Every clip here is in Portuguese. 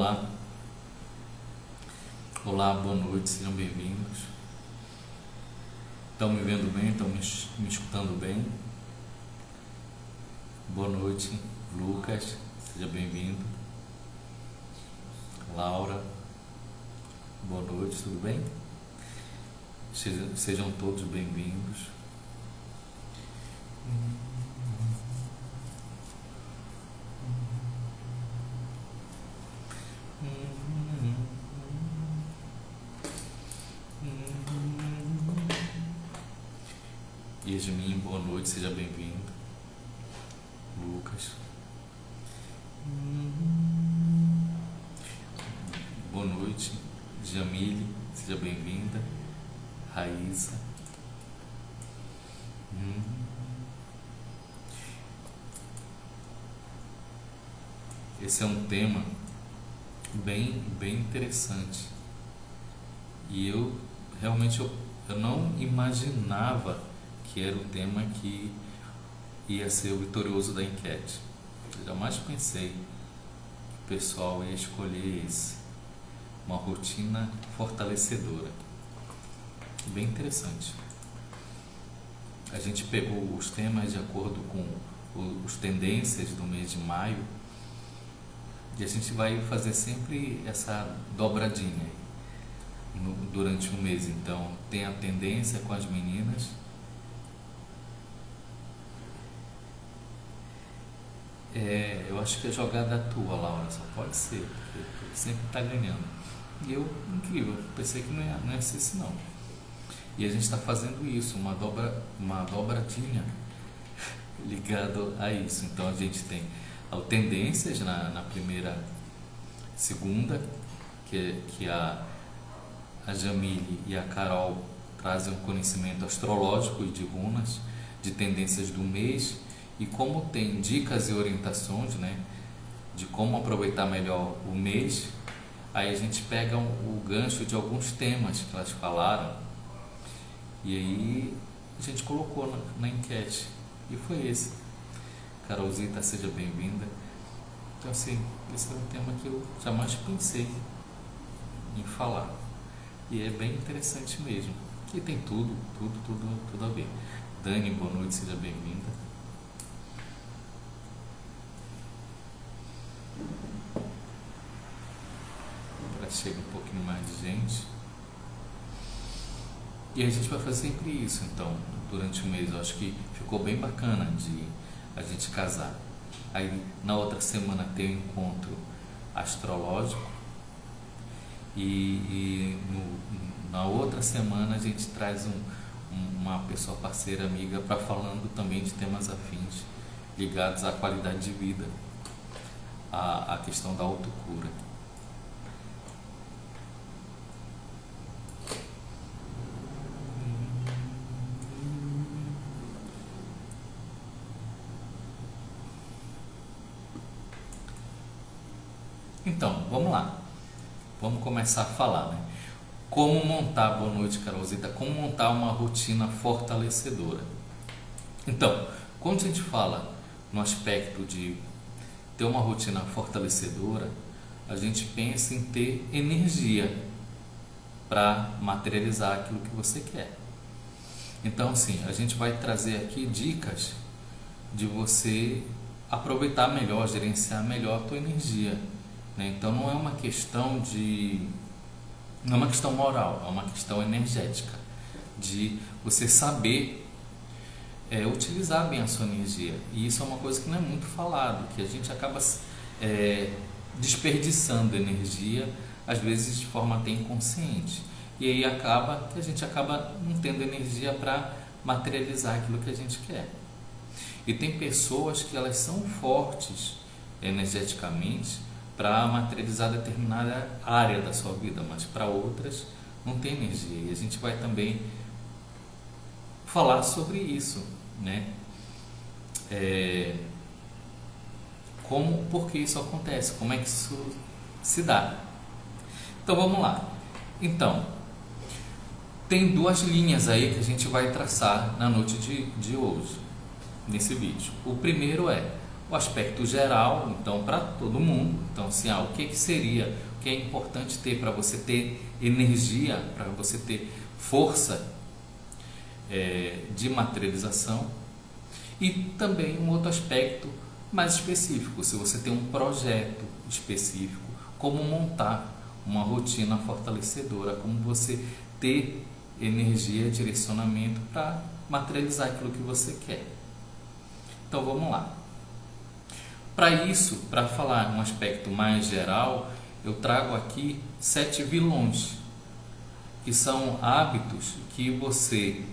Olá, olá, boa noite, sejam bem-vindos. Estão me vendo bem? Estão me escutando bem? Boa noite, Lucas, seja bem-vindo. Laura, boa noite, tudo bem? Sejam todos bem-vindos. Yasmin, boa noite, seja bem-vindo. Lucas, boa noite. Jamile, seja bem-vinda. Raíssa, esse é um tema bem interessante e eu realmente eu não imaginava que era o tema que ia ser o vitorioso da enquete. Eu jamais pensei que o pessoal ia escolher esse, uma rotina fortalecedora. Bem interessante. A gente pegou os temas de acordo com os tendências do mês de maio e a gente vai fazer sempre essa dobradinha durante o mês. Então tem a tendência com as meninas, eu acho que a jogada tua, Laura, só pode ser, porque tu sempre está ganhando. E eu, incrível, pensei que não ia ser assim não. E a gente está fazendo isso, uma dobradinha ligado a isso. Então a gente tem tendências na primeira segunda, que a Jamile e a Carol trazem um conhecimento astrológico e de runas, de tendências do mês, e como tem dicas e orientações, né, de como aproveitar melhor o mês, aí a gente pega o gancho de alguns temas que elas falaram, e aí a gente colocou na enquete, e foi esse. Carolzita, seja bem-vinda. Então assim, esse é um tema que eu jamais pensei em falar, e é bem interessante mesmo, e tem tudo a ver. Dani, boa noite, seja bem-vinda. Agora chega um pouquinho mais de gente. E a gente vai fazer sempre isso, então, durante o mês. Eu acho que ficou bem bacana de a gente casar. Aí na outra semana tem o encontro astrológico e na outra semana a gente traz uma pessoa parceira, amiga, para falando também de temas afins ligados à qualidade de vida, à questão da autocura. Então, vamos lá. Vamos começar a falar, né? Como montar, boa noite, Carolzita, como montar uma rotina fortalecedora. Então, quando a gente fala no aspecto de ter uma rotina fortalecedora, a gente pensa em ter energia para materializar aquilo que você quer. Então, sim, a gente vai trazer aqui dicas de você aproveitar melhor, gerenciar melhor a tua energia. Então não é uma questão não é uma questão moral, é uma questão energética, de você saber utilizar bem a sua energia. E isso é uma coisa que não é muito falado, que a gente acaba desperdiçando energia, às vezes de forma até inconsciente, e aí acaba que a gente acaba não tendo energia para materializar aquilo que a gente quer. E tem pessoas que elas são fortes energeticamente para materializar determinada área da sua vida, mas para outras não tem energia. E a gente vai também falar sobre isso, né? Por que isso acontece, como é que isso se dá. Então vamos lá. Então, tem duas linhas aí que a gente vai traçar na noite de hoje, nesse vídeo. O primeiro é, o aspecto geral, então, para todo mundo. Então, assim, o que seria, o que é importante ter para você ter energia, para você ter força de materialização. E também um outro aspecto mais específico, se você tem um projeto específico, como montar uma rotina fortalecedora, como você ter energia, direcionamento para materializar aquilo que você quer. Então vamos lá. Para isso, para falar um aspecto mais geral, eu trago aqui 7 vilões, que são hábitos que você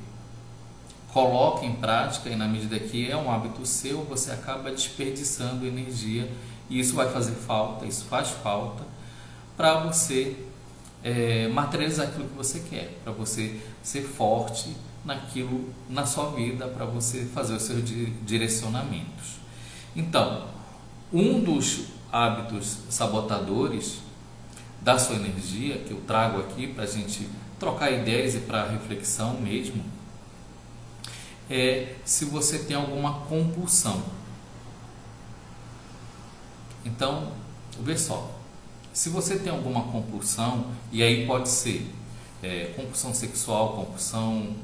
coloca em prática e na medida que é um hábito seu, você acaba desperdiçando energia e isso vai fazer falta, isso faz falta para você materializar aquilo que você quer, para você ser forte naquilo na sua vida, para você fazer os seus direcionamentos. Então, um dos hábitos sabotadores da sua energia, que eu trago aqui para a gente trocar ideias e para reflexão mesmo, é se você tem alguma compulsão. Então, vê só, se você tem alguma compulsão, e aí pode ser compulsão sexual, compulsão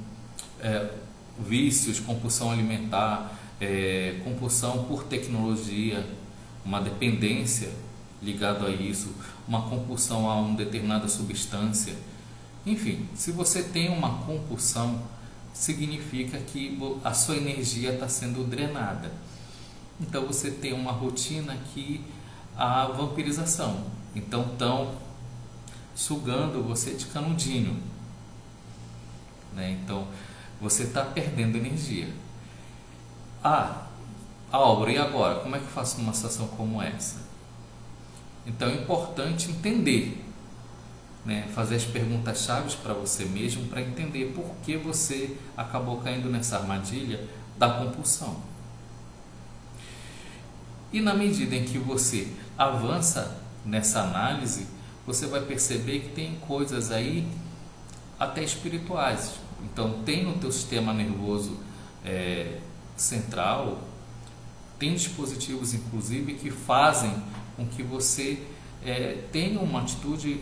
vícios, compulsão alimentar, compulsão por tecnologia, uma dependência ligada a isso, uma compulsão a uma determinada substância, enfim, se você tem uma compulsão, significa que a sua energia está sendo drenada. Então você tem uma rotina que a vampirização, então estão sugando você de canudinho, né? Então você está perdendo energia. Álvaro, e agora? Como é que eu faço numa situação como essa? Então é importante entender, né? Fazer as perguntas chaves para você mesmo para entender por que você acabou caindo nessa armadilha da compulsão. E na medida em que você avança nessa análise, você vai perceber que tem coisas aí até espirituais. Então tem no teu sistema nervoso central, tem dispositivos inclusive que fazem com que você tenha uma atitude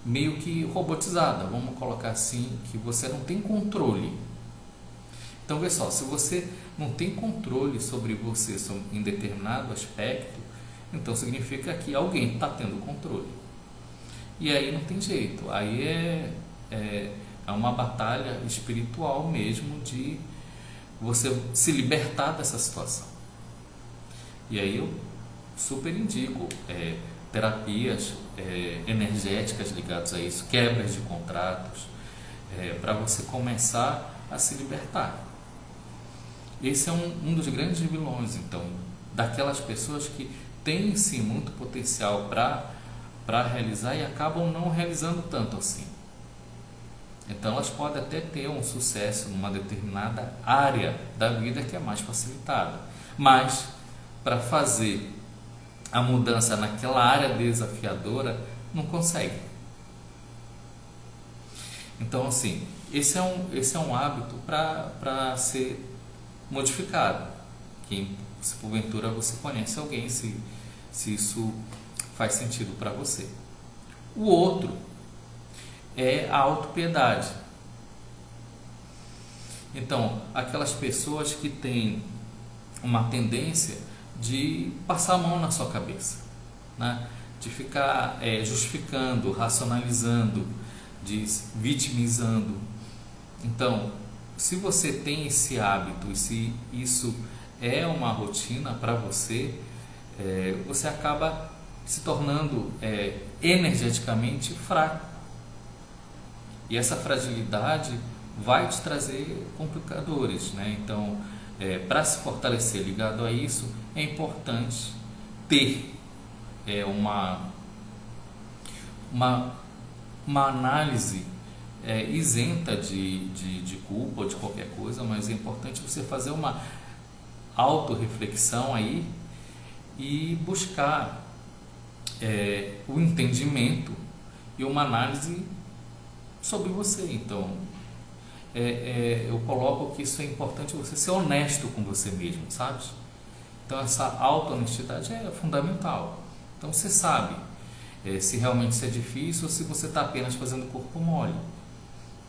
meio que robotizada, vamos colocar assim, que você não tem controle. Então vê só, se você não tem controle sobre você em determinado aspecto, então significa que alguém está tendo controle. E aí não tem jeito, aí é uma batalha espiritual mesmo de você se libertar dessa situação. E aí eu super indico terapias energéticas ligadas a isso, quebras de contratos, para você começar a se libertar. Esse é um dos grandes vilões, então, daquelas pessoas que têm sim muito potencial para realizar e acabam não realizando tanto assim. Então elas podem até ter um sucesso numa determinada área da vida que é mais facilitada, mas para fazer a mudança naquela área desafiadora não consegue. Então assim, esse é um hábito para ser modificado. Se porventura você conhece alguém, se isso faz sentido para você. O outro é a autopiedade. Então, aquelas pessoas que têm uma tendência de passar a mão na sua cabeça, né? De ficar justificando, racionalizando, de vitimizando. Então, se você tem esse hábito e se isso é uma rotina para você, você acaba se tornando energeticamente fraco. E essa fragilidade vai te trazer complicadores, né? Então, para se fortalecer ligado a isso, é importante ter uma análise isenta de culpa ou de qualquer coisa, mas é importante você fazer uma autorreflexão aí e buscar o entendimento e uma análise sobre você. Então, eu coloco que isso é importante você ser honesto com você mesmo, sabe? Então essa auto-honestidade é fundamental. Então você sabe se realmente isso é difícil ou se você está apenas fazendo corpo mole.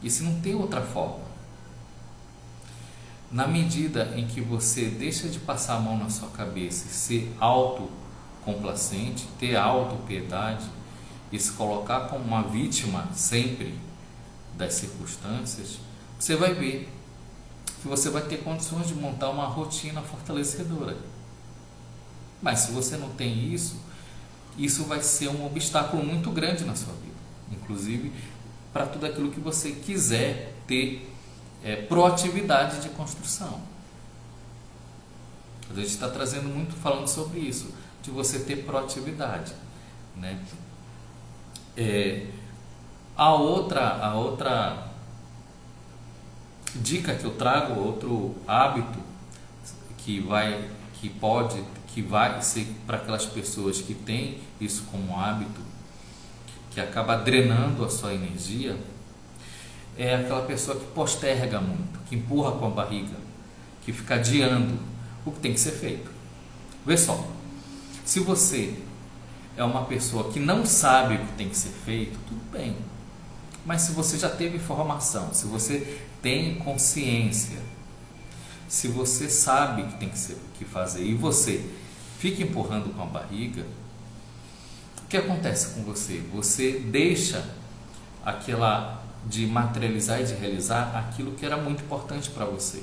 E se não tem outra forma. Na medida em que você deixa de passar a mão na sua cabeça e ser autocomplacente, ter autopiedade e se colocar como uma vítima sempre das circunstâncias, você vai ver que você vai ter condições de montar uma rotina fortalecedora. Mas se você não tem isso, isso vai ser um obstáculo muito grande na sua vida, inclusive para tudo aquilo que você quiser ter proatividade de construção. A gente está trazendo muito, falando sobre isso, de você ter proatividade, né? A outra dica que eu trago, outro hábito que vai ser para aquelas pessoas que têm isso como hábito, que acaba drenando a sua energia, é aquela pessoa que posterga muito, que empurra com a barriga, que fica adiando o que tem que ser feito. Vê só, se você é uma pessoa que não sabe o que tem que ser feito, tudo bem. Mas se você já teve formação, se você tem consciência, se você sabe o que tem que fazer e você fica empurrando com a barriga, o que acontece com você? Você deixa aquela de materializar e de realizar aquilo que era muito importante para você.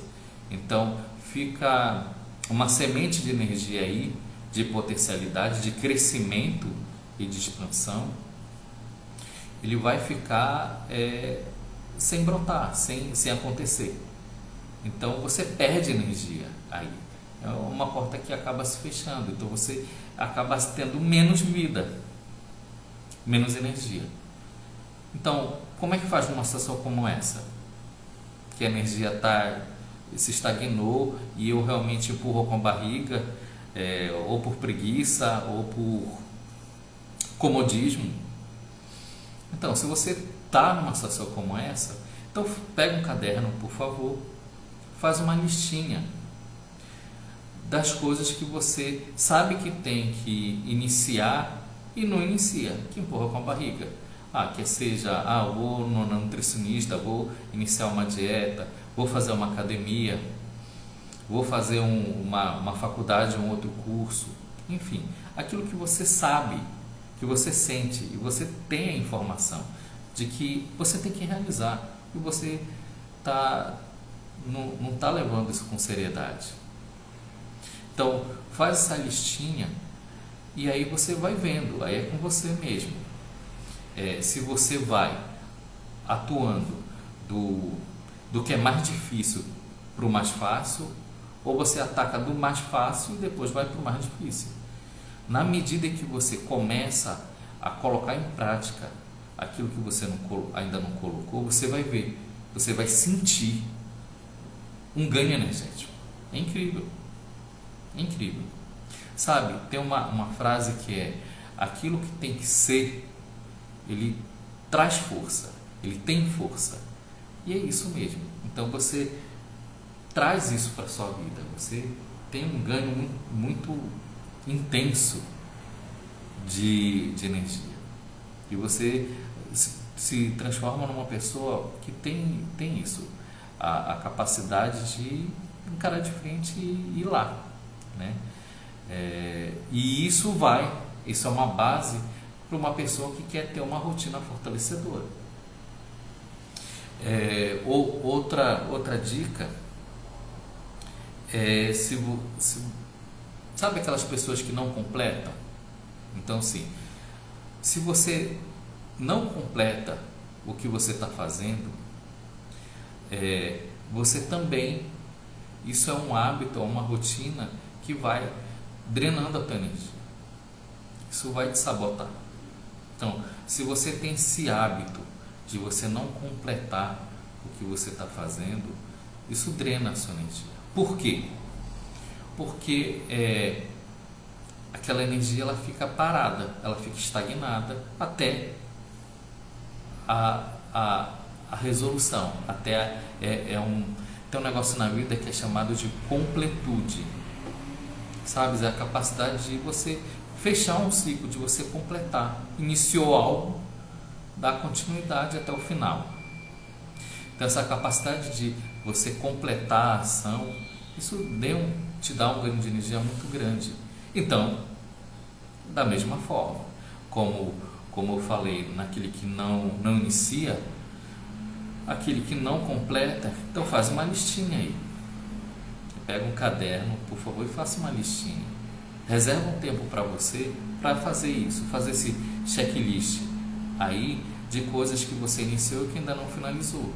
Então fica uma semente de energia aí, de potencialidade, de crescimento e de expansão. Ele vai ficar sem brotar, sem acontecer. Então você perde energia aí. É uma porta que acaba se fechando. Então você acaba tendo menos vida, menos energia. Então, como é que faz numa situação como essa? Que a energia se estagnou e eu realmente empurro com a barriga, ou por preguiça, ou por comodismo. Então, se você está numa situação como essa, então pega um caderno, por favor, faz uma listinha das coisas que você sabe que tem que iniciar e não inicia, que empurra com a barriga. Que seja, eu vou no nutricionista, vou iniciar uma dieta, vou fazer uma academia, vou fazer uma faculdade, um outro curso, enfim, aquilo que você sabe, que você sente e você tem a informação de que você tem que realizar e você não está levando isso com seriedade. Então, faz essa listinha e aí você vai vendo, aí é com você mesmo. Se você vai atuando do que é mais difícil para o mais fácil, ou você ataca do mais fácil e depois vai para o mais difícil. Na medida em que você começa a colocar em prática aquilo que você ainda não colocou, você vai ver, você vai sentir um ganho energético. É incrível. É incrível. Sabe, tem uma frase que é: aquilo que tem que ser, ele traz força, ele tem força. E é isso mesmo. Então você traz isso para a sua vida. Você tem um ganho muito intenso de energia. E você se transforma numa pessoa que tem isso, a capacidade de encarar de frente e ir lá, né? E isso é uma base para uma pessoa que quer ter uma rotina fortalecedora. Outra dica é sabe aquelas pessoas que não completam? Então, sim, se você não completa o que você está fazendo, você também, isso é um hábito, é uma rotina que vai drenando a tua energia. Isso vai te sabotar. Então, se você tem esse hábito de você não completar o que você está fazendo, isso drena a sua energia. Por quê? Porque aquela energia ela fica parada, ela fica estagnada até a a resolução, até tem um negócio na vida que é chamado de completude, sabe? É a capacidade de você fechar um ciclo, de você completar. Iniciou algo, dar continuidade até o final. Então essa capacidade de você completar a ação, isso te dá um ganho de energia muito grande. Então, da mesma forma, como eu falei, naquele que não inicia, aquele que não completa, então faz uma listinha aí. Pega um caderno, por favor, e faça uma listinha. Reserva um tempo para você para fazer isso, fazer esse checklist aí de coisas que você iniciou e que ainda não finalizou.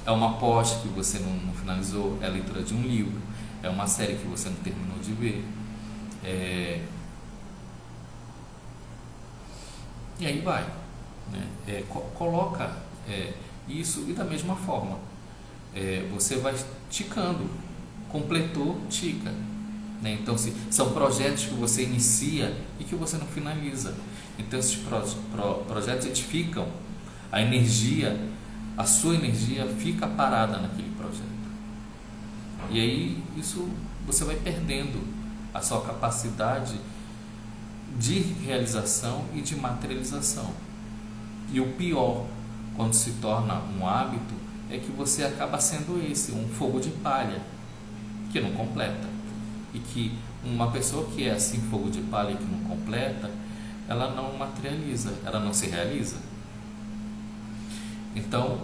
É uma post que você não finalizou, é a leitura de um livro, é uma série que você não terminou de ver, e aí vai, né? Coloca isso, e da mesma forma você vai ticando, completou, tica, né? Então são projetos que você inicia e que você não finaliza. Então esses projetos eles ficam, a sua energia fica parada naquele projeto, e aí isso você vai perdendo a sua capacidade de realização e de materialização. E o pior, quando se torna um hábito, é que você acaba sendo um fogo de palha que não completa. E que uma pessoa que é assim, fogo de palha e que não completa, ela não materializa, ela não se realiza. Então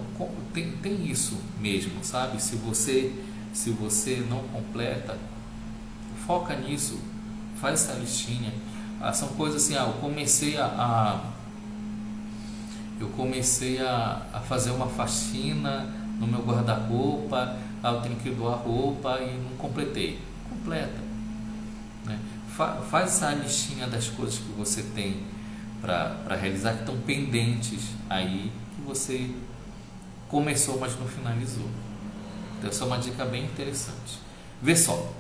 tem isso mesmo, sabe? Se você não completa, foca nisso, faz essa listinha. São coisas assim, eu comecei a fazer uma faxina no meu guarda-roupa, eu tenho que doar roupa e não completei. Completa, né? Faz essa listinha das coisas que você tem para realizar, que estão pendentes aí, que você começou, mas não finalizou. Então essa é uma dica bem interessante. Vê só,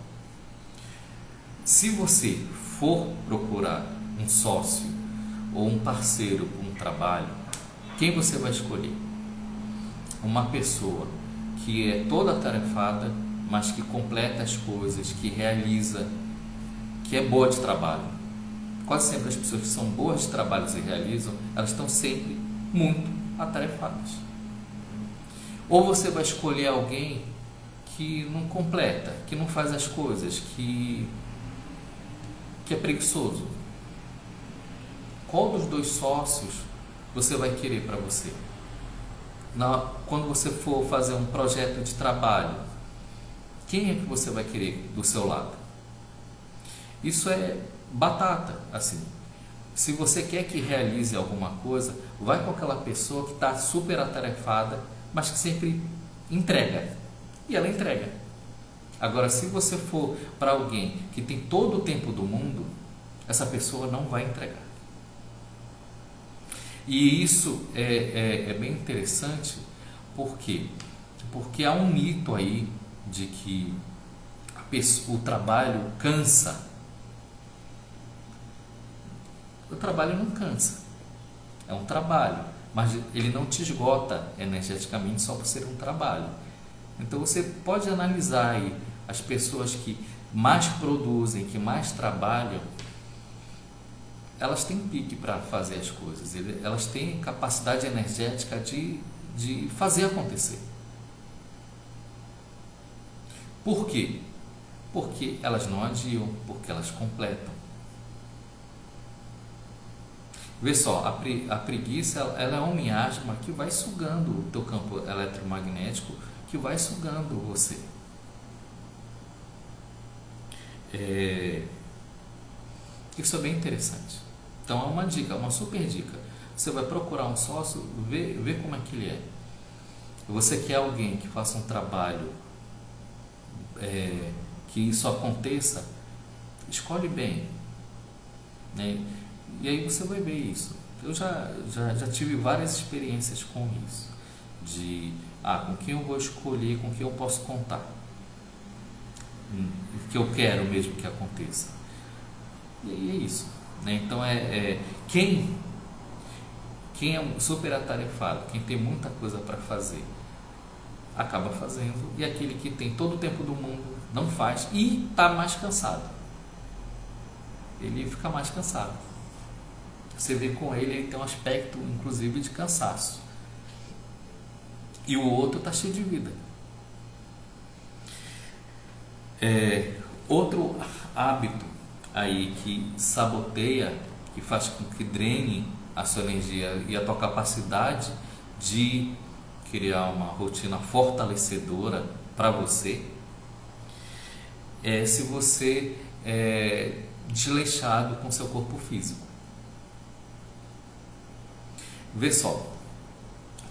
se você for procurar um sócio ou um parceiro para um trabalho, quem você vai escolher? Uma pessoa que é toda atarefada, mas que completa as coisas, que realiza, que é boa de trabalho. Quase sempre as pessoas que são boas de trabalho e realizam, elas estão sempre muito atarefadas. Ou você vai escolher alguém que não completa, que não faz as coisas, que é preguiçoso. Qual dos dois sócios você vai querer para você? Quando você for fazer um projeto de trabalho, quem é que você vai querer do seu lado? Isso é batata, assim. Se você quer que realize alguma coisa, vai com aquela pessoa que está super atarefada, mas que sempre entrega. E ela entrega. Agora, se você for para alguém que tem todo o tempo do mundo, essa pessoa não vai entregar. E isso é bem interessante, por quê? Porque há um mito aí de que o trabalho cansa. O trabalho não cansa, é um trabalho, mas ele não te esgota energeticamente só por ser um trabalho. Então você pode analisar aí as pessoas que mais produzem, que mais trabalham, elas têm pique para fazer as coisas, elas têm capacidade energética de fazer acontecer. Por quê? Porque elas não adiam, porque elas completam. Vê só, a preguiça ela é um miasma que vai sugando o teu campo eletromagnético, que vai sugando você. Isso é bem interessante. Então é uma dica, uma super dica. Você vai procurar um sócio, vê como é que ele é. Você quer alguém que faça um trabalho que isso aconteça, escolhe bem, né? E aí você vai ver isso. Eu já tive várias experiências com isso, de com quem eu vou escolher, com quem eu posso contar, que eu quero mesmo que aconteça. E aí é isso, né? Então quem Quem é super atarefado, quem tem muita coisa para fazer, acaba fazendo, e aquele que tem todo o tempo do mundo não faz e está mais cansado. Ele fica mais cansado. Você vê com ele, ele tem um aspecto inclusive de cansaço. E o outro está cheio de vida. Outro hábito aí que saboteia, que faz com que drene a sua energia e a tua capacidade de criar uma rotina fortalecedora para você, é se você é desleixado com seu corpo físico. Vê só,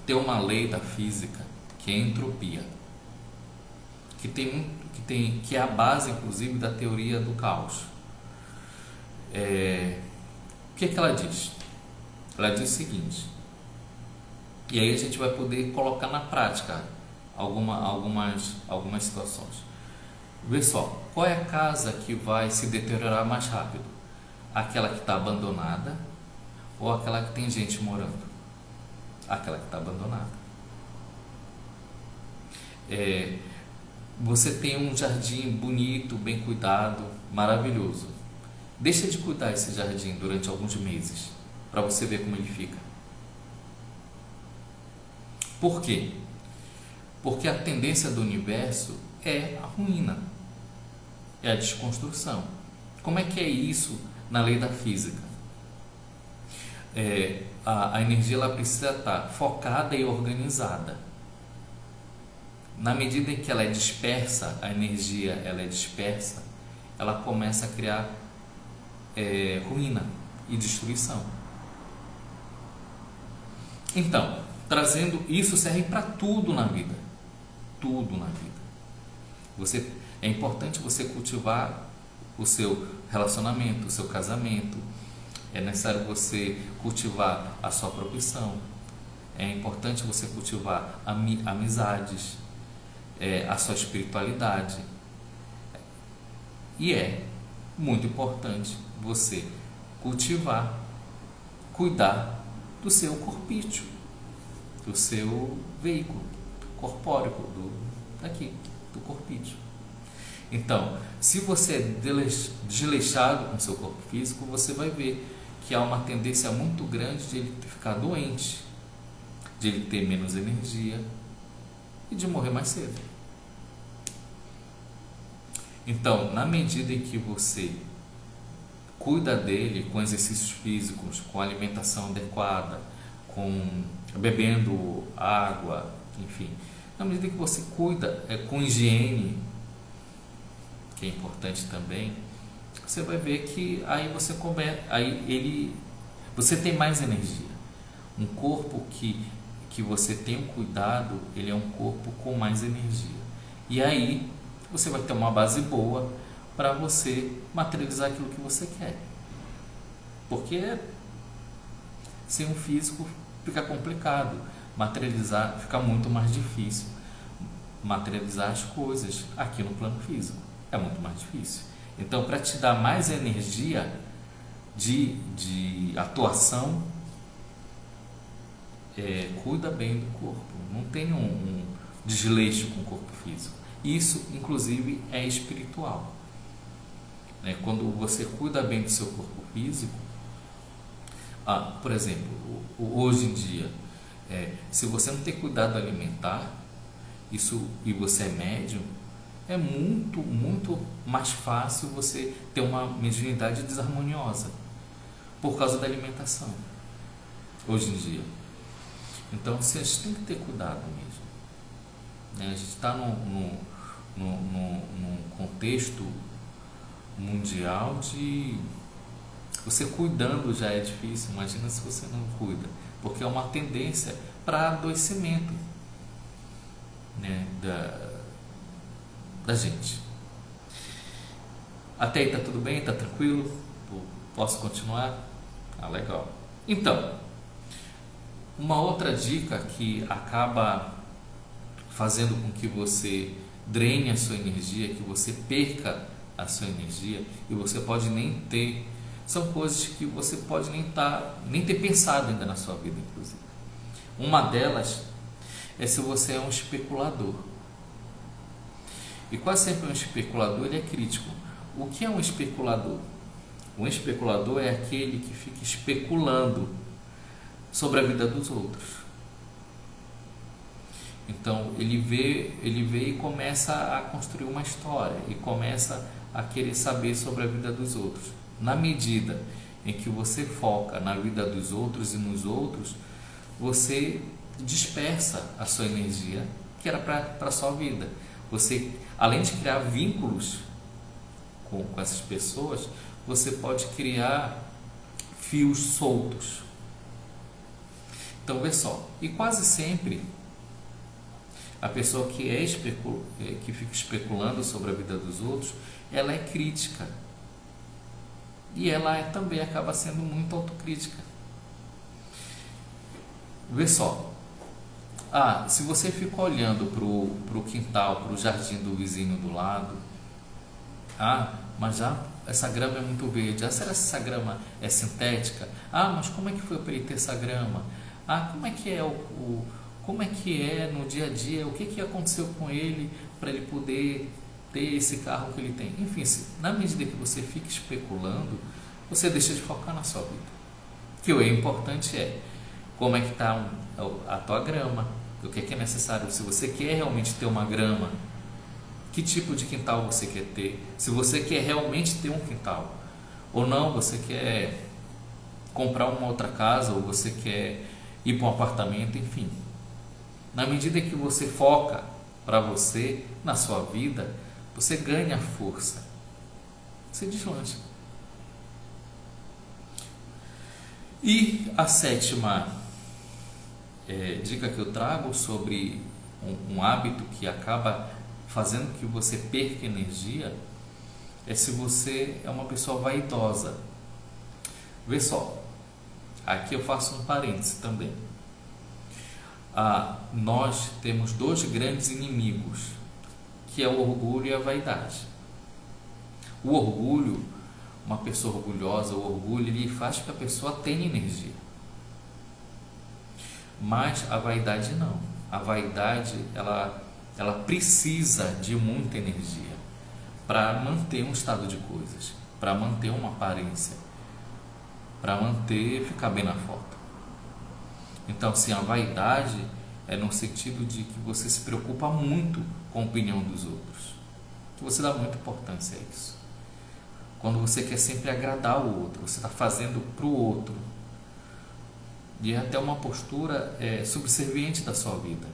tem uma lei da física que é a entropia, que é a base inclusive da teoria do caos. O que ela diz? Ela diz o seguinte, e aí a gente vai poder colocar na prática algumas situações. Vê só, qual é a casa que vai se deteriorar mais rápido? Aquela que está abandonada ou aquela que tem gente morando? Aquela que está abandonada. Você tem um jardim bonito, bem cuidado, maravilhoso. Deixa de cuidar desse jardim durante alguns meses para você ver como ele fica. Por quê? Porque a tendência do universo é a ruína, é a desconstrução. Como é que é isso na lei da física? A energia ela precisa estar focada e organizada. Na medida em que ela é dispersa, a energia ela é dispersa, ela começa a criar ruína e destruição. Então, trazendo isso, serve para tudo na vida. Tudo na vida. É importante você cultivar o seu relacionamento, o seu casamento. É necessário você cultivar a sua profissão. É importante você cultivar amizades, a sua espiritualidade. E é muito importante você cultivar, cuidar do seu corpício, do seu veículo corpóreo, do corpício. Então, se você é desleixado com o seu corpo físico, você vai ver que há uma tendência muito grande de ele ficar doente, de ele ter menos energia e de morrer mais cedo. Então, na medida em que você cuida dele com exercícios físicos, com alimentação adequada, com bebendo água, enfim, na medida em que você cuida com higiene, que é importante também, você vai ver que aí você tem mais energia. Um corpo que você tem um cuidado, ele é um corpo com mais energia. E aí você vai ter uma base boa para você materializar aquilo que você quer. Porque sem um físico fica complicado, materializar fica muito mais difícil. Materializar as coisas aqui no plano físico é muito mais difícil. Então, para te dar mais energia de atuação, cuida bem do corpo. Não tem um desleixo com o corpo físico. Isso, inclusive, é espiritual. Quando você cuida bem do seu corpo físico, por exemplo, hoje em dia, se você não tem cuidado alimentar, e você é médium, é muito, muito mais fácil você ter uma mediunidade desarmoniosa por causa da alimentação, hoje em dia. Então, a gente tem que ter cuidado mesmo. A gente está num contexto mundial de... Você cuidando já é difícil, imagina se você não cuida, porque é uma tendência para adoecimento, da gente. Até aí está tudo bem? Está tranquilo? Posso continuar? Legal. Então, uma outra dica que acaba fazendo com que você drene a sua energia, que você perca a sua energia, e você pode nem ter são coisas que você pode nem ter pensado ainda na sua vida, inclusive. Uma delas é se você é um especulador. E quase sempre um especulador ele é crítico. O que é um especulador? Um especulador é aquele que fica especulando sobre a vida dos outros. Então ele vê e começa a construir uma história e começa a querer saber sobre a vida dos outros. Na medida em que você foca na vida dos outros e nos outros, você dispersa a sua energia que era para a sua vida. Você, além de criar vínculos com essas pessoas, você pode criar fios soltos. Então, vê só, e quase sempre a pessoa que que fica especulando sobre a vida dos outros, ela é crítica. E ela também acaba sendo muito autocrítica. Vê só, se você fica olhando para o quintal, para o jardim do vizinho do lado, mas já essa grama é muito verde, será que essa grama é sintética? Mas como é que foi para ele ter essa grama? Como é que é como é que é no dia a dia, o que aconteceu com ele para ele poder ter esse carro que ele tem? Enfim, na medida que você fica especulando, você deixa de focar na sua vida. O que é importante é como é que está a tua grama, o que é necessário. Se você quer realmente ter uma grama, que tipo de quintal você quer ter? Se você quer realmente ter um quintal, ou não, você quer comprar uma outra casa, ou você quer ir para um apartamento, enfim. Na medida que você foca para você, na sua vida, você ganha força, você deslancha. E a sétima dica que eu trago sobre um hábito que acaba fazendo que você perca energia é se você é uma pessoa vaidosa. Vê só, aqui eu faço um parêntese também. Nós temos dois grandes inimigos, que é o orgulho e a vaidade. O orgulho, uma pessoa orgulhosa, o orgulho, ele faz com que a pessoa tenha energia. Mas a vaidade não. A vaidade, ela precisa de muita energia para manter um estado de coisas, para manter uma aparência, para ficar bem na foto. Então, sim, a vaidade é no sentido de que você se preocupa muito com a opinião dos outros, que você dá muita importância a isso. Quando você quer sempre agradar o outro, você está fazendo para o outro. E é até uma postura subserviente da sua vida.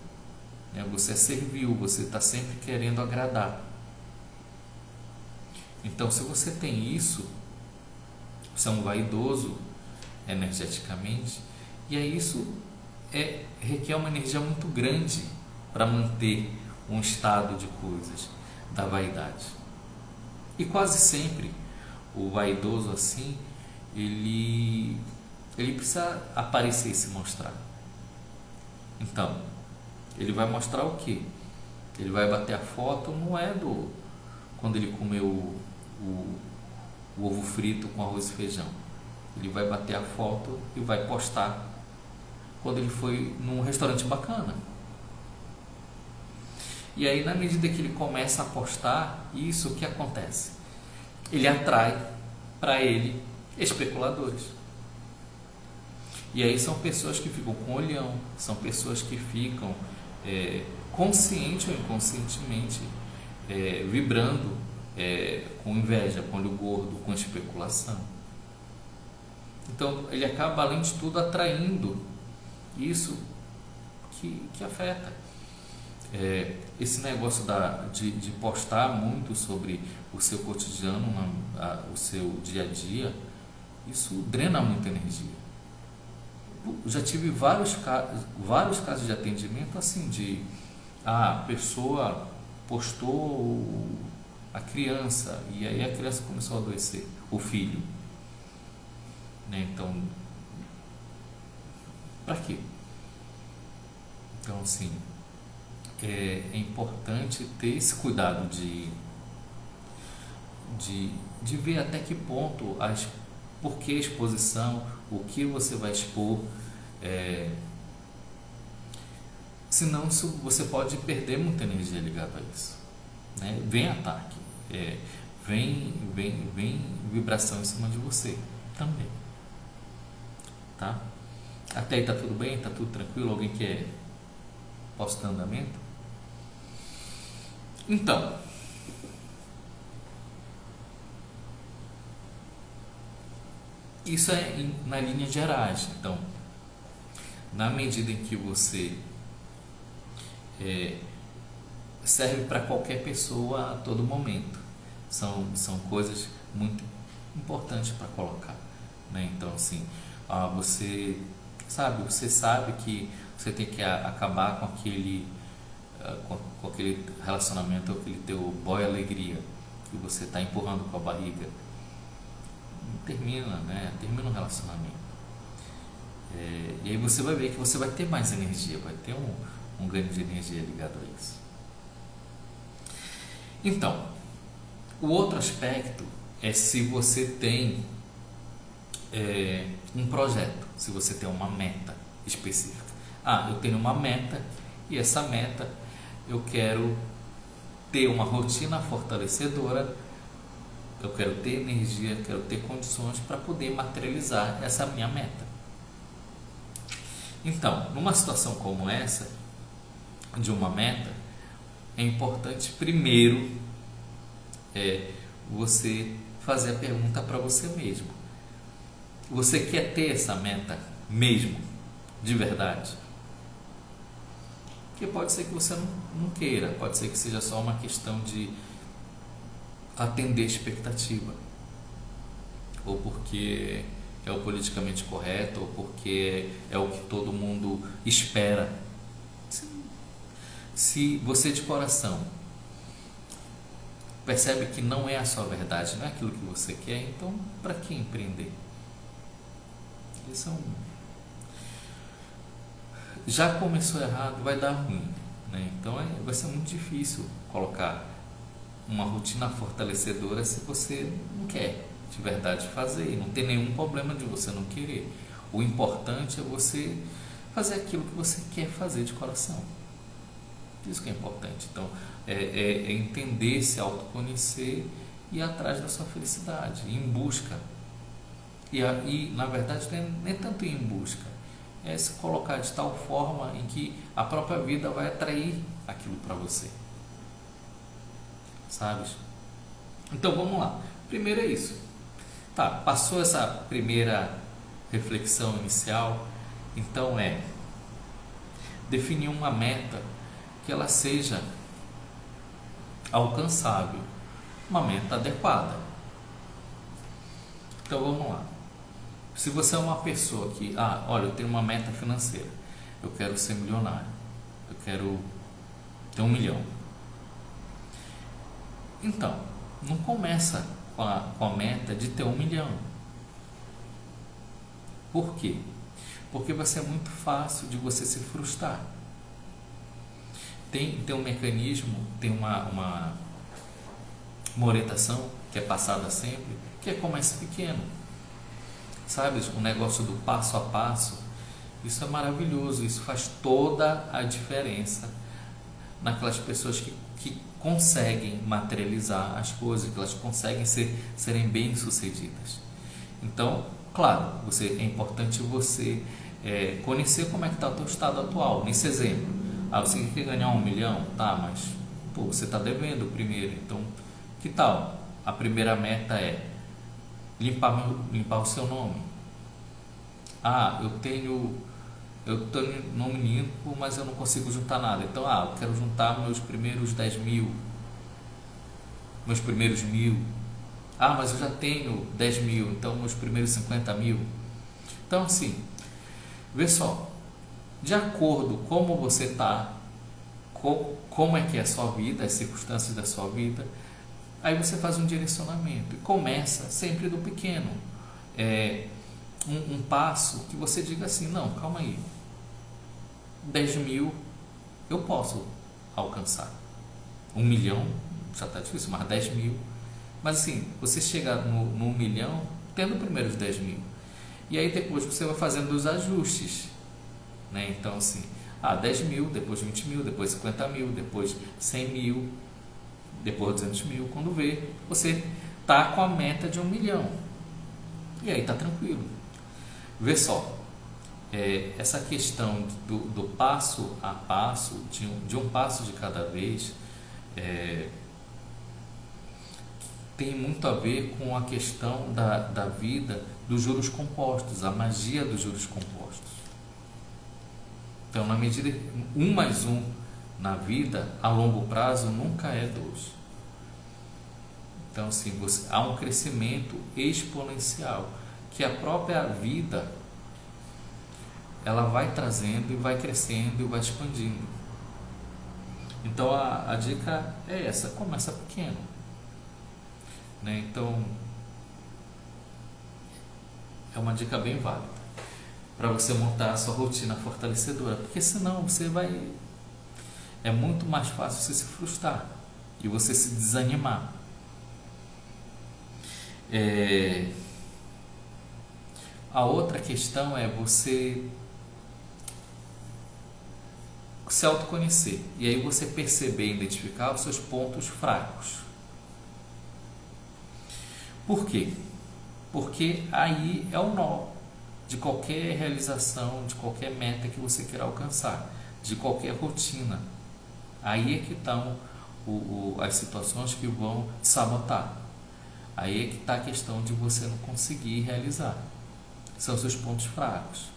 Você é servil, você está sempre querendo agradar. Então, se você tem isso, você é um vaidoso energeticamente, e isso requer uma energia muito grande para manter um estado de coisas da vaidade. E quase sempre o vaidoso assim, ele precisa aparecer e se mostrar. Então, ele vai mostrar o quê? Ele vai bater a foto, não é quando ele comeu o ovo frito com arroz e feijão. Ele vai bater a foto e vai postar quando ele foi num restaurante bacana. E aí, na medida que ele começa a postar, isso, o que acontece? Ele atrai para ele especuladores. E aí são pessoas que ficam com olhão, são pessoas que ficam consciente ou inconscientemente vibrando com inveja, com olho gordo, com especulação. Então ele acaba, além de tudo, atraindo isso que afeta. Esse negócio de postar muito sobre o seu cotidiano, o seu dia a dia, isso drena muita energia. Já tive vários casos de atendimento assim, a pessoa postou a criança e aí a criança começou a adoecer, o filho. Então, para quê? Então, assim, é importante ter esse cuidado de ver até que ponto por que exposição, o que você vai expor, senão você pode perder muita energia ligada a isso, né? Vem ataque, vem vibração em cima de você também, tá? Até aí tá tudo bem? Tá tudo tranquilo? Alguém quer postar andamento? Então, isso é na linha gerais. Então, na medida em que você serve para qualquer pessoa a todo momento, são coisas muito importantes para colocar, né? Então, assim, você sabe que você tem que acabar com aquele relacionamento, aquele teu boy alegria que você está empurrando com a barriga. Termina um relacionamento. E aí você vai ver que você vai ter mais energia, vai ter um ganho de energia ligado a isso. Então, o outro aspecto é se você tem um projeto, se você tem uma meta específica. Eu tenho uma meta e essa meta eu quero ter uma rotina fortalecedora, eu quero ter energia, quero ter condições para poder materializar essa minha meta. Então, numa situação como essa, de uma meta, é importante primeiro você fazer a pergunta para você mesmo. Você quer ter essa meta mesmo, de verdade? Porque pode ser que você não queira, pode ser que seja só uma questão de atender expectativa, ou porque é o politicamente correto, ou porque é o que todo mundo espera. Se você de coração percebe que não é a sua verdade, não é aquilo que você quer, então para que empreender? Já começou errado, vai dar ruim, né? Então vai ser muito difícil colocar uma rotina fortalecedora se você não quer de verdade fazer, e não tem nenhum problema de você não querer. O importante é você fazer aquilo que você quer fazer de coração. Isso que é importante. Então é entender, se autoconhecer e ir atrás da sua felicidade, ir em busca. E na verdade não é tanto ir em busca, é se colocar de tal forma em que a própria vida vai atrair aquilo para você, sabe? Então vamos lá. Primeiro é isso. Tá, passou essa primeira reflexão inicial, então definir uma meta que ela seja alcançável, uma meta adequada. Então vamos lá. Se você é uma pessoa que, olha, eu tenho uma meta financeira, eu quero ser milionário, eu quero ter 1 milhão. Então, não começa com a meta de ter 1 milhão. Por quê? Porque vai ser muito fácil de você se frustrar. Tem um mecanismo, tem uma orientação que é passada sempre, que é começa pequeno. Sabe, o negócio do passo a passo, isso é maravilhoso, isso faz toda a diferença naquelas pessoas que conseguem materializar as coisas, que elas conseguem serem bem-sucedidas. Então, claro, é importante você conhecer como é que está o teu estado atual. Nesse exemplo, você quer ganhar 1 milhão? Tá, mas você está devendo primeiro, então que tal? A primeira meta é limpar o seu nome. Eu tenho nome limpo, mas eu não consigo juntar nada. Então, eu quero juntar meus primeiros 10 mil, meus primeiros 1.000. Mas eu já tenho 10 mil, então meus primeiros 50 mil. Então, assim, vê só, de acordo com como você está, como é que é a sua vida, as circunstâncias da sua vida, aí você faz um direcionamento e começa sempre do pequeno. Um passo que você diga assim, não, calma aí, 10 mil eu posso alcançar, 1 milhão já está difícil, mas 10 mil, mas assim, você chegar no 1 milhão tendo primeiro os 10 mil. E aí depois você vai fazendo os ajustes, né? Então assim, 10 mil, depois 20 mil, depois 50 mil, depois 100 mil, depois 200 mil. Quando vê, você está com a meta de 1 milhão. E aí está tranquilo. Vê só, essa questão do passo a passo, de um passo de cada vez, tem muito a ver com a questão da vida dos juros compostos, a magia dos juros compostos. Então, na medida que 1 mais 1 na vida, a longo prazo, nunca é 2. Então, assim, há um crescimento exponencial, que a própria vida, ela vai trazendo e vai crescendo e vai expandindo. Então, a dica é essa, começa pequeno. Né? Então, é uma dica bem válida para você montar a sua rotina fortalecedora, porque senão você vai... É muito mais fácil você se frustrar e você se desanimar. A outra questão é você se autoconhecer e aí você perceber e identificar os seus pontos fracos. Por quê? Porque aí é o nó de qualquer realização, de qualquer meta que você queira alcançar, de qualquer rotina. Aí é que estão as situações que vão te sabotar. Aí é que está a questão de você não conseguir realizar. São os seus pontos fracos.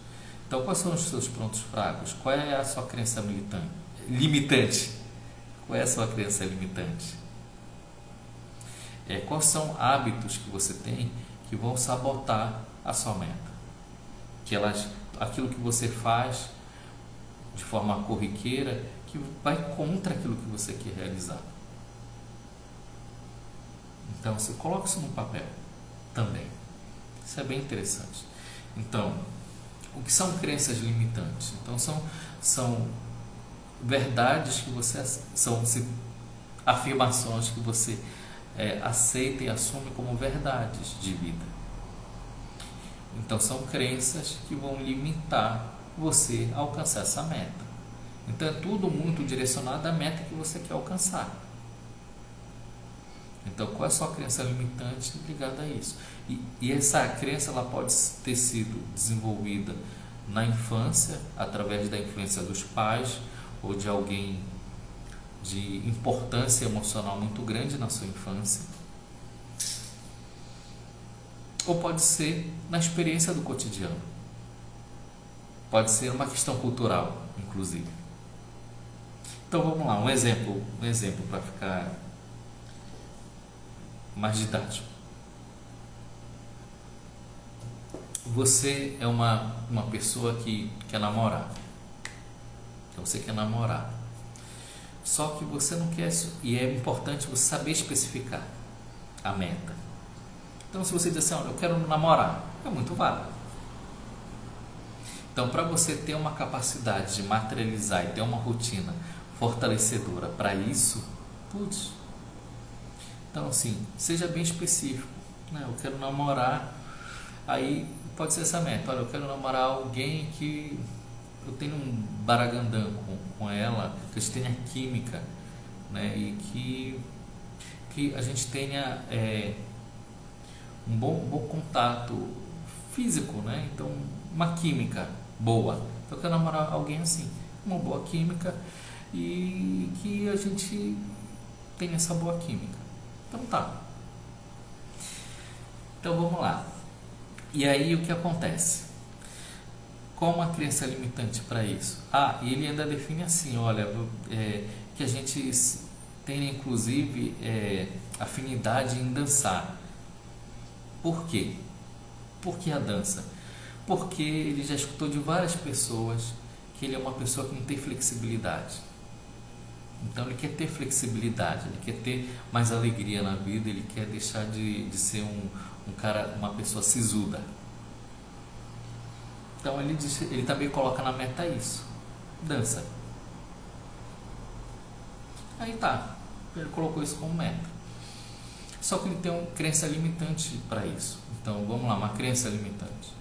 Então, quais são os seus pontos fracos? Qual é a sua crença limitante? Qual é a sua crença limitante? Quais são hábitos que você tem que vão sabotar a sua meta? Aquilo que você faz de forma corriqueira, que vai contra aquilo que você quer realizar. Então, você coloca isso no papel também. Isso é bem interessante. Então, o que são crenças limitantes? Então, são verdades que você... São afirmações que você aceita e assume como verdades de vida. Então, são crenças que vão limitar você a alcançar essa meta. Então, é tudo muito direcionado à meta que você quer alcançar. Então, qual é a sua crença limitante ligada a isso? E essa crença ela pode ter sido desenvolvida na infância, através da influência dos pais ou de alguém de importância emocional muito grande na sua infância. Ou pode ser na experiência do cotidiano. Pode ser uma questão cultural, inclusive. Então vamos lá, um exemplo para ficar mais didático. Você é uma pessoa que quer namorar. Então você quer namorar. Só que você não quer, e é importante você saber especificar a meta. Então, se você diz assim, olha, eu quero namorar, é muito válido. Então, para você ter uma capacidade de materializar e ter uma rotina fortalecedora para isso, putz. Então, assim, seja bem específico. Né? Eu quero namorar, aí pode ser essa meta. Olha, eu quero namorar alguém que eu tenho um baragandã com ela, que a gente tenha química, né? E que a gente tenha um bom contato físico, né? Então, uma química boa. Então, eu quero namorar alguém assim, uma boa química e que a gente tenha essa boa química. Então, tá. Então, vamos lá. E aí, o que acontece? Qual uma crença limitante para isso? E ele ainda define assim, olha, que a gente tenha inclusive afinidade em dançar. Por quê? Por que a dança? Porque ele já escutou de várias pessoas que ele é uma pessoa que não tem flexibilidade. Então ele quer ter flexibilidade, ele quer ter mais alegria na vida, ele quer deixar de ser um cara, uma pessoa sisuda. Então ele também coloca na meta isso, dança. Aí tá, ele colocou isso como meta. Só que ele tem uma crença limitante para isso. Então, vamos lá, uma crença limitante.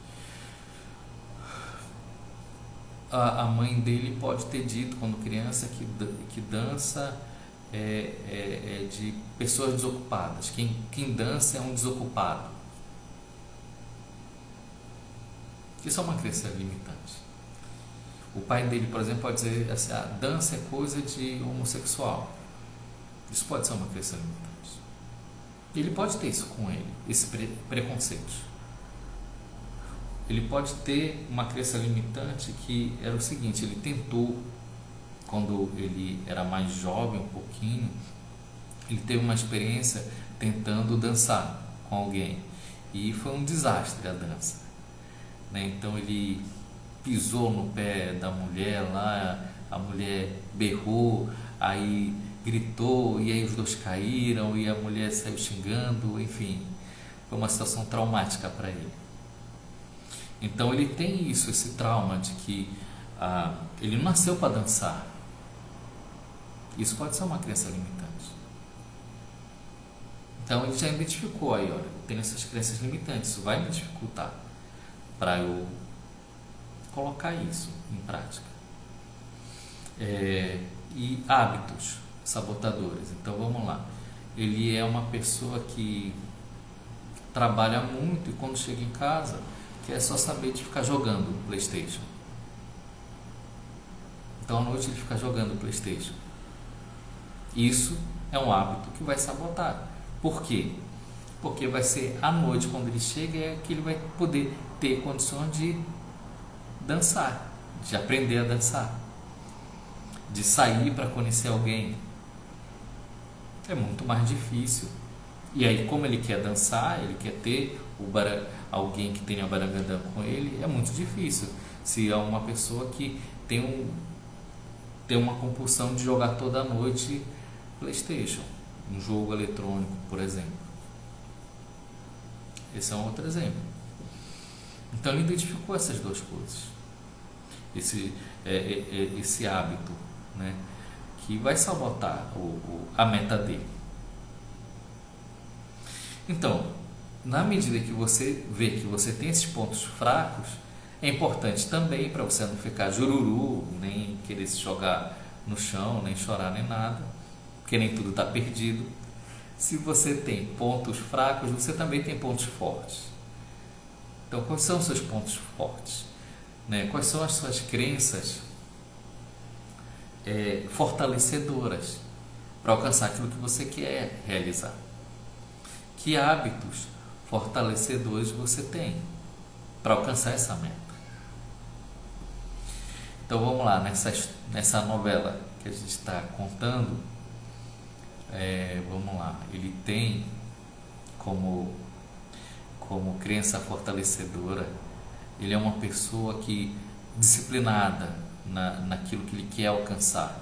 A mãe dele pode ter dito, quando criança, que dança é de pessoas desocupadas. Quem dança é um desocupado. Isso é uma crença limitante. O pai dele, por exemplo, pode dizer assim: dança é coisa de homossexual. Isso pode ser uma crença limitante. Ele pode ter isso com ele, esse preconceito. Ele pode ter uma crença limitante que era o seguinte: ele tentou, quando ele era mais jovem um pouquinho, ele teve uma experiência tentando dançar com alguém e foi um desastre a dança, né? Então ele pisou no pé da mulher lá, a mulher berrou, aí gritou, e aí os dois caíram e a mulher saiu xingando, enfim, foi uma situação traumática para ele. Então ele tem isso, esse trauma de que ele não nasceu para dançar. Isso pode ser uma crença limitante. Então ele já identificou aí, olha, eu tenho essas crenças limitantes, isso vai me dificultar para eu colocar isso em prática. E hábitos sabotadores. Então vamos lá. Ele é uma pessoa que trabalha muito e quando chega em casa quer só saber de ficar jogando PlayStation. Então à noite ele fica jogando PlayStation. Isso é um hábito que vai sabotar. Por quê? Porque vai ser à noite, quando ele chega, que ele vai poder ter condições de dançar, de aprender a dançar, de sair para conhecer alguém. É muito mais difícil. E aí, como ele quer dançar, ele quer ter alguém que tenha barangandã com ele, é muito difícil. Se é uma pessoa que tem uma compulsão de jogar toda noite PlayStation, um jogo eletrônico, por exemplo. Esse é um outro exemplo. Então ele identificou essas duas coisas. Esse hábito, né, que vai sabotar a meta dele. Então, na medida que você vê que você tem esses pontos fracos, é importante também, para você não ficar jururu, nem querer se jogar no chão, nem chorar, nem nada, porque nem tudo está perdido. Se você tem pontos fracos, você também tem pontos fortes. Então, quais são os seus pontos fortes? Né? Quais são as suas crenças fortalecedoras para alcançar aquilo que você quer realizar? Que hábitos fortalecedores você tem para alcançar essa meta? Então vamos lá, nessa novela que a gente está contando, vamos lá, ele tem como crença fortalecedora, ele é uma pessoa disciplinada naquilo que ele quer alcançar.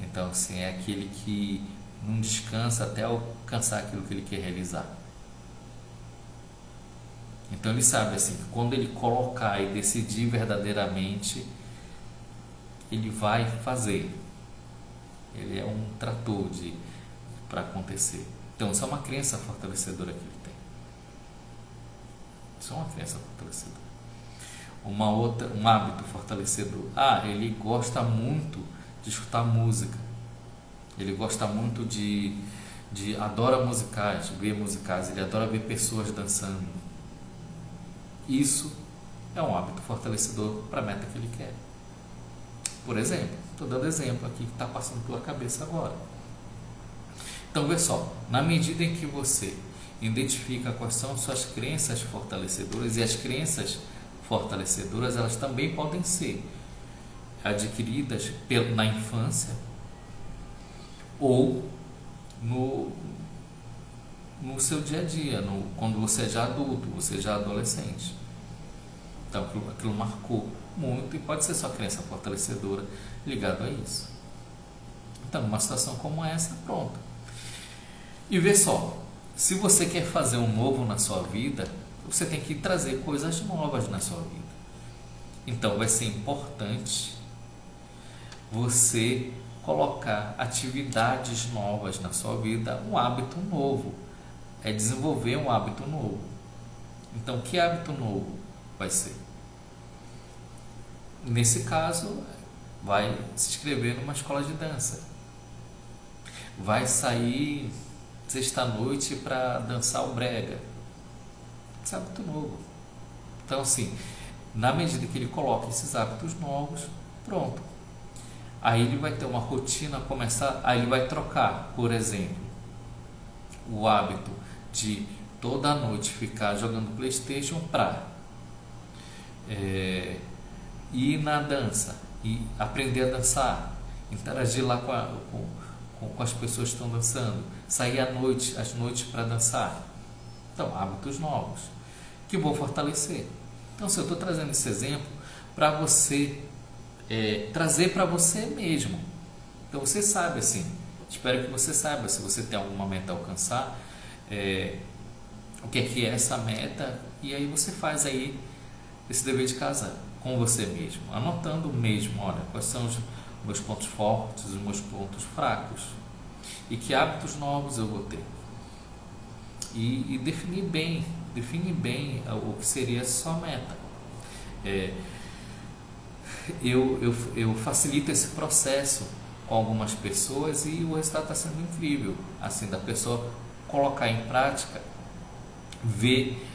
Então assim, é aquele que não descansa até alcançar aquilo que ele quer realizar. Então ele sabe assim, que quando ele colocar e decidir verdadeiramente, ele vai fazer. Ele é um trator para acontecer. Então isso é uma crença fortalecedora que ele tem. Isso é uma crença fortalecedora. Um hábito fortalecedor. Ele gosta muito de escutar música. Ele gosta muito adora musicais, ver musicais. Ele adora ver pessoas dançando. Isso é um hábito fortalecedor para a meta que ele quer. Por exemplo, estou dando exemplo aqui que está passando pela cabeça agora. Então, vê só, na medida em que você identifica quais são suas crenças fortalecedoras, e as crenças fortalecedoras, elas também podem ser adquiridas na infância ou no seu dia a dia, quando você é já adulto, você é já adolescente. Então aquilo marcou muito e pode ser sua crença fortalecedora ligada a isso. Então, numa situação como essa, pronto. E vê só, se você quer fazer um novo na sua vida, você tem que trazer coisas novas na sua vida. Então vai ser importante você colocar atividades novas na sua vida, um hábito novo. É desenvolver um hábito novo. Então, que hábito novo vai ser? Nesse caso, vai se inscrever numa escola de dança. Vai sair sexta-noite para dançar o brega. Esse hábito novo. Então, assim, na medida que ele coloca esses hábitos novos, pronto. Aí ele vai ter uma rotina, aí ele vai trocar, por exemplo, o hábito de toda noite ficar jogando PlayStation para ir na dança e aprender a dançar, interagir lá com as pessoas que estão dançando, sair às noites para dançar. Então, hábitos novos que vou fortalecer. Então, se eu estou trazendo esse exemplo para você trazer para você mesmo. Então, você sabe assim, espero que você saiba, se você tem alguma meta a alcançar, o que é essa meta, e aí você faz aí esse dever de casa com você mesmo, anotando mesmo, olha, quais são os meus pontos fortes, os meus pontos fracos, e que hábitos novos eu vou ter. E define bem o que seria a sua meta. Eu facilito esse processo com algumas pessoas e o resultado está sendo incrível, assim, da pessoa colocar em prática, ver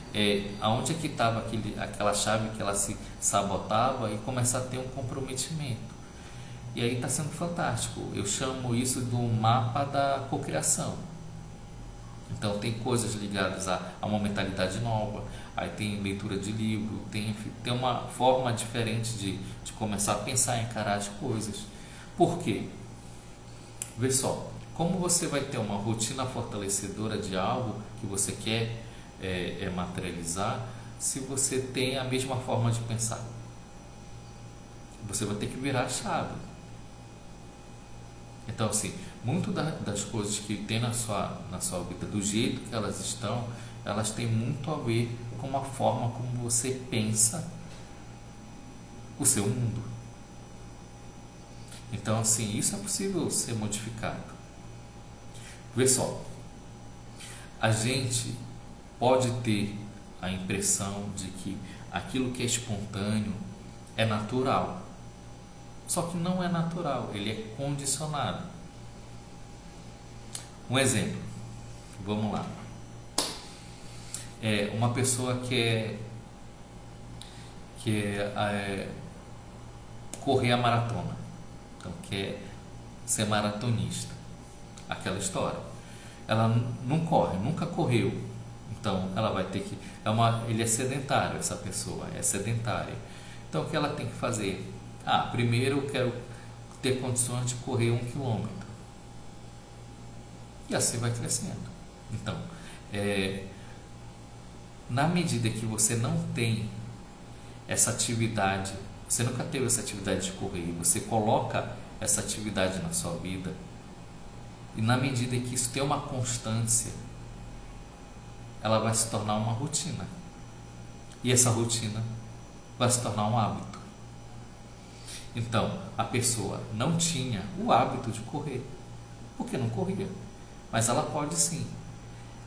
aonde é que estava aquela chave que ela se sabotava e começar a ter um comprometimento. E aí está sendo fantástico. Eu chamo isso do mapa da cocriação. Então tem coisas ligadas a uma mentalidade nova, aí tem leitura de livro, tem uma forma diferente de começar a pensar e encarar as coisas. Por quê? Vê só, como você vai ter uma rotina fortalecedora de algo que você quer materializar, se você tem a mesma forma de pensar? Você vai ter que virar a chave. Então, assim, muito das coisas que tem na sua vida, do jeito que elas estão, elas têm muito a ver com a forma como você pensa o seu mundo. Então, assim, isso é possível ser modificado. Vê só, a gente pode ter a impressão de que aquilo que é espontâneo é natural. Só que não é natural, ele é condicionado. Um exemplo, vamos lá. Uma pessoa que quer correr a maratona, então quer ser maratonista, aquela história. Ela não corre, nunca correu, então ela vai ter que. Ele é sedentário, essa pessoa é sedentária. Então o que ela tem que fazer? Primeiro eu quero ter condições de correr 1 quilômetro. E assim vai crescendo. Então, na medida que você não tem essa atividade, você nunca teve essa atividade de correr, você coloca essa atividade na sua vida, e na medida que isso tem uma constância, ela vai se tornar uma rotina. E essa rotina vai se tornar um hábito. Então, a pessoa não tinha o hábito de correr, porque não corria. Mas ela pode sim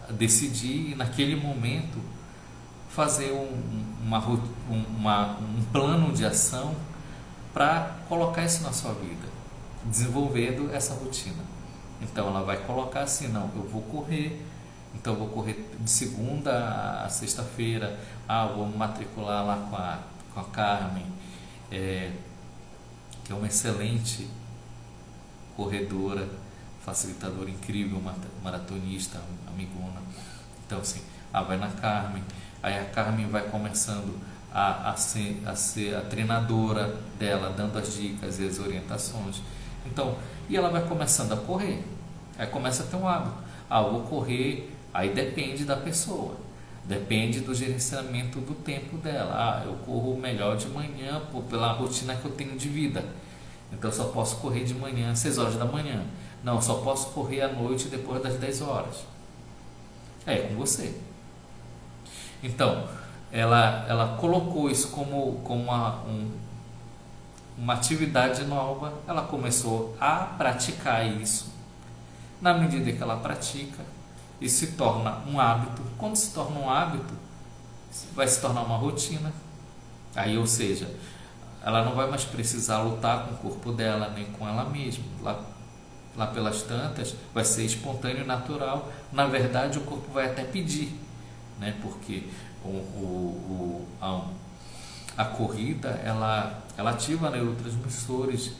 decidir, naquele momento, fazer um plano de ação para colocar isso na sua vida, desenvolvendo essa rotina. Então, ela vai colocar assim, não, eu vou correr, então eu vou correr de segunda a sexta-feira, vou me matricular lá com a Carmen, que é uma excelente corredora, facilitadora incrível, maratonista, amigona. Então, assim, vai na Carmen, aí a Carmen vai começando a ser a treinadora dela, dando as dicas e as orientações. Então, e ela vai começando a correr, aí começa a ter um hábito. Eu vou correr, aí depende da pessoa, depende do gerenciamento do tempo dela. Eu corro melhor de manhã pela rotina que eu tenho de vida, então eu só posso correr de manhã às 6 horas da manhã. Não, eu só posso correr à noite depois das 10 horas. É com você. Então, ela colocou isso como uma atividade nova, ela começou a praticar isso. Na medida que ela pratica, isso se torna um hábito. Quando se torna um hábito, vai se tornar uma rotina. Aí, ou seja, ela não vai mais precisar lutar com o corpo dela, nem com ela mesma. Lá pelas tantas, vai ser espontâneo e natural. Na verdade, o corpo vai até pedir, né? Porque a corrida, ela ativa neurotransmissores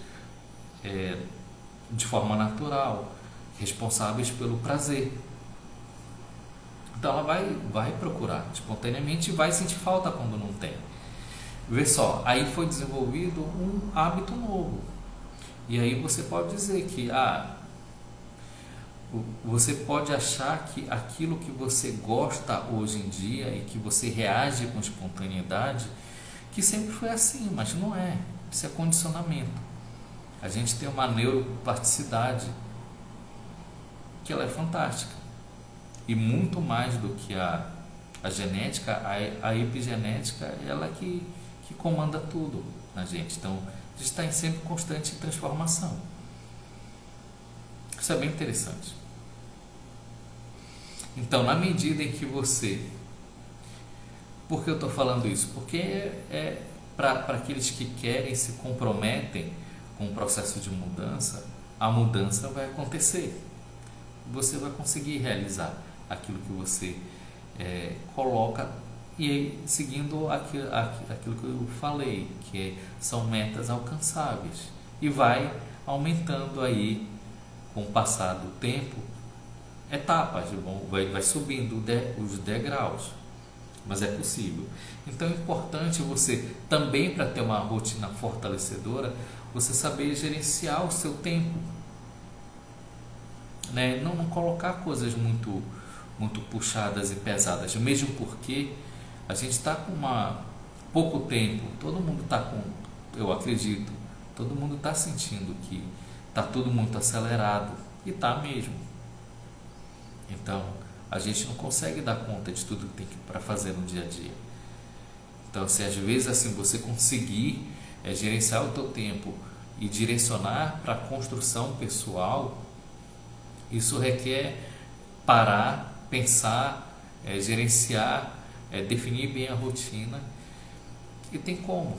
de forma natural, responsáveis pelo prazer. Então ela vai procurar espontaneamente e vai sentir falta quando não tem. Vê só, aí foi desenvolvido um hábito novo. E aí você pode dizer que você pode achar que aquilo que você gosta hoje em dia e que você reage com espontaneidade, que sempre foi assim, mas não é. Isso é condicionamento. A gente tem uma neuroplasticidade que ela é fantástica. E muito mais do que a genética, a epigenética, ela que comanda tudo na gente. Então, a gente está em sempre constante transformação. Isso é bem interessante. Então, na medida em que você... Por que eu estou falando isso? Porque para aqueles que querem, se comprometem com o processo de mudança, a mudança vai acontecer. Você vai conseguir realizar aquilo que você coloca, e aí, seguindo aquilo que eu falei, que são metas alcançáveis, e vai aumentando aí com o passar do tempo etapas, vai subindo os degraus, mas é possível. Então é importante você também, para ter uma rotina fortalecedora, você saber gerenciar o seu tempo, né? Não colocar coisas muito puxadas e pesadas, mesmo porque a gente está com pouco tempo, todo mundo está eu acredito, todo mundo está sentindo que está tudo muito acelerado, e está mesmo. Então a gente não consegue dar conta de tudo que tem para fazer no dia a dia. Então, se às vezes assim você conseguir gerenciar o teu tempo e direcionar para a construção pessoal, isso requer parar, pensar, gerenciar, definir bem a rotina. E tem como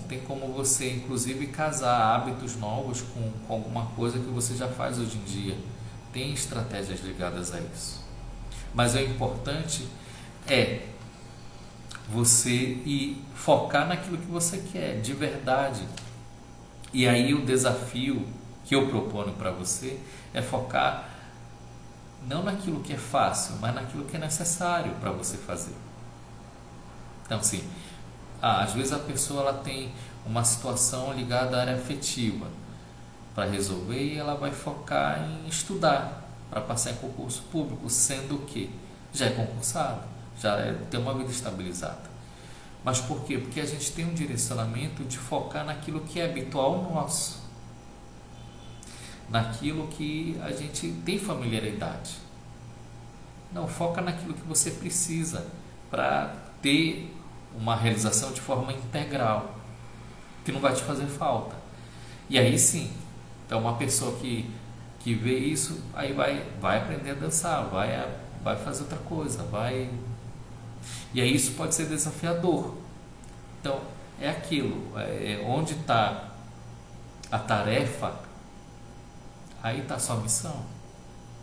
você inclusive casar hábitos novos com alguma coisa que você já faz hoje em dia. Tem estratégias ligadas a isso. Mas o importante é você ir focar naquilo que você quer, de verdade. E aí o desafio que eu proponho para você é focar não naquilo que é fácil, mas naquilo que é necessário para você fazer. Então, sim, às vezes a pessoa ela tem uma situação ligada à área afetiva para resolver, e ela vai focar em estudar para passar em concurso público, sendo que já é concursado, tem uma vida estabilizada. Mas por quê? Porque a gente tem um direcionamento de focar naquilo que é habitual nosso, naquilo que a gente tem familiaridade. Não, foca naquilo que você precisa para ter uma realização de forma integral, que não vai te fazer falta. E aí sim, então uma pessoa que vê isso, aí vai aprender a dançar, vai fazer outra coisa, e aí isso pode ser desafiador. Então é aquilo, onde está a tarefa, aí está a sua missão,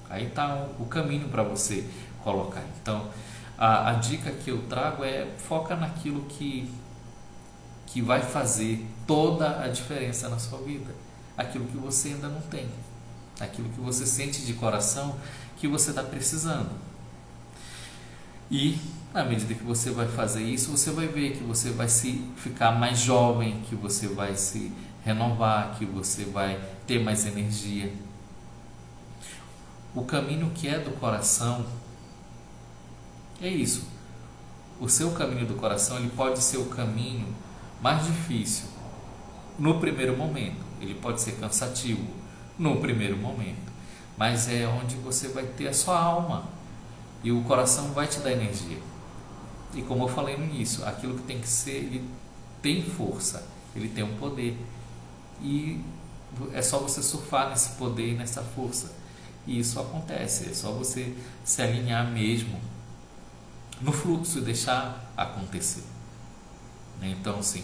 aí está o caminho para você colocar. Então a dica que eu trago foca naquilo que vai fazer toda a diferença na sua vida, aquilo que você ainda não tem, aquilo que você sente de coração que você está precisando. E na medida que você vai fazer isso, você vai ver que você vai ficar mais jovem, que você vai se renovar, que você vai ter mais energia. O caminho que é do coração é isso. O seu caminho do coração, ele pode ser o caminho mais difícil no primeiro momento, ele pode ser cansativo no primeiro momento, mas é onde você vai ter a sua alma, e o coração vai te dar energia. E como eu falei no início, aquilo que tem que ser, ele tem força, ele tem um poder. e é só você surfar nesse poder e nessa força. E isso acontece, é só você se alinhar mesmo no fluxo e deixar acontecer. Então, assim,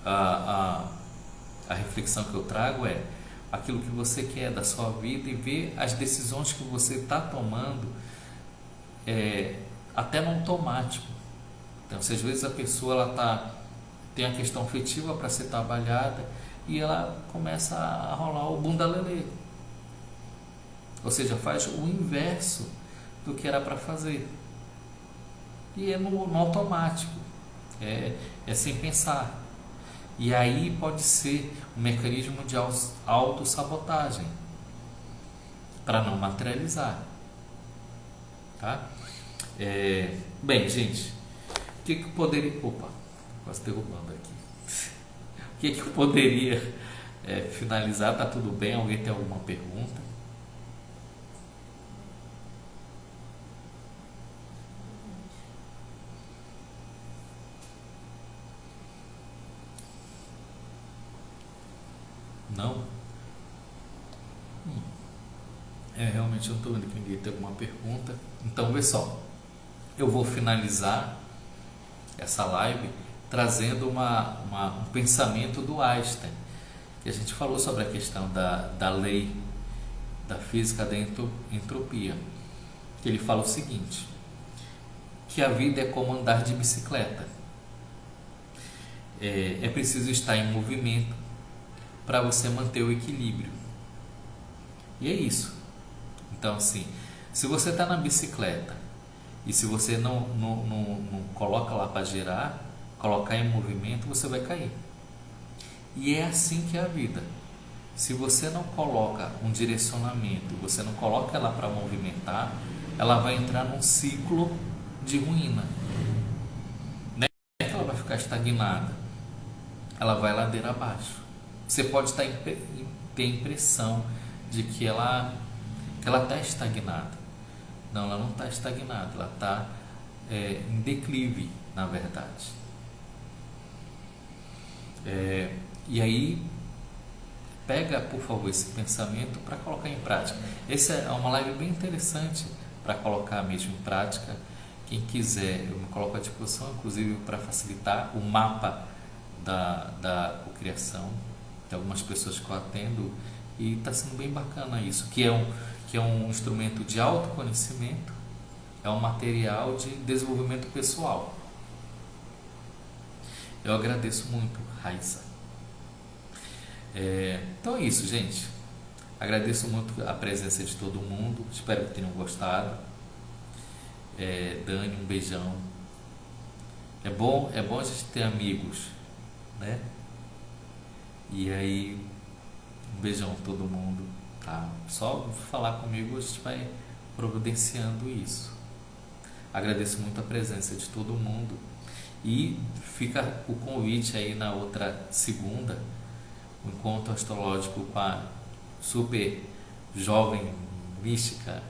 a, a reflexão que eu trago é aquilo que você quer da sua vida e ver as decisões que você está tomando até no automático. Então, se às vezes a pessoa tem a questão afetiva para ser trabalhada e ela começa a rolar o bunda lelê, ou seja, faz o inverso do que era para fazer, e é no automático, é sem pensar. E aí pode ser um mecanismo de autossabotagem para não materializar, tá? Bem, gente, o que eu poderia... Opa, quase derrubando aqui. O que eu poderia finalizar? Tá tudo bem? Alguém tem alguma pergunta? Não? Realmente eu não estou vendo que ninguém tem alguma pergunta. Então, vê só. Eu vou finalizar essa live trazendo um pensamento do Einstein. E a gente falou sobre a questão da lei da física da entropia. Ele fala o seguinte, que a vida é como andar de bicicleta. É preciso estar em movimento para você manter o equilíbrio. E é isso. Então, assim, se você está na bicicleta e se você não coloca lá para girar, colocar em movimento, você vai cair. E é assim que é a vida. Se você não coloca um direcionamento, você não coloca ela para movimentar, ela vai entrar num ciclo de ruína. Não é que ela vai ficar estagnada, ela vai ladeira abaixo. Você pode ter a impressão de que ela está estagnada. Não, ela não está estagnada, ela está em declive, na verdade. E aí, pega, por favor, esse pensamento para colocar em prática. Essa é uma live bem interessante para colocar mesmo em prática. Quem quiser, eu me coloco à disposição, inclusive para facilitar o mapa da cocriação. Tem algumas pessoas que eu atendo e está sendo bem bacana isso, que é um instrumento de autoconhecimento, é um material de desenvolvimento pessoal. Eu agradeço muito, Raíssa. Então é isso, gente. Agradeço muito a presença de todo mundo. Espero que tenham gostado. Dani, um beijão. É bom a gente ter amigos, né? E aí, um beijão a todo mundo, tá? Só falar comigo, a gente vai providenciando isso. Agradeço muito a presença de todo mundo. E fica o convite aí na outra segunda, o encontro astrológico com a super jovem mística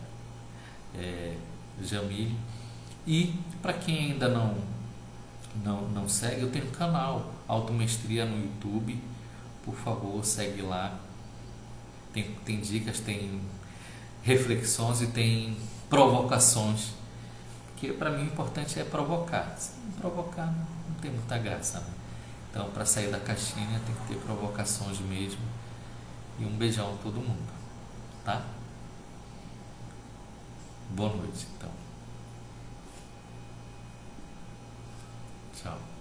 Jamile. E para quem ainda não segue, eu tenho um canal Automestria no YouTube. Por favor, segue lá. Tem dicas, tem reflexões e tem provocações. Porque para mim o importante é provocar. Se não provocar, não tem muita graça, né? Então, para sair da caixinha, tem que ter provocações mesmo. E um beijão a todo mundo, tá? Boa noite, então. Tchau.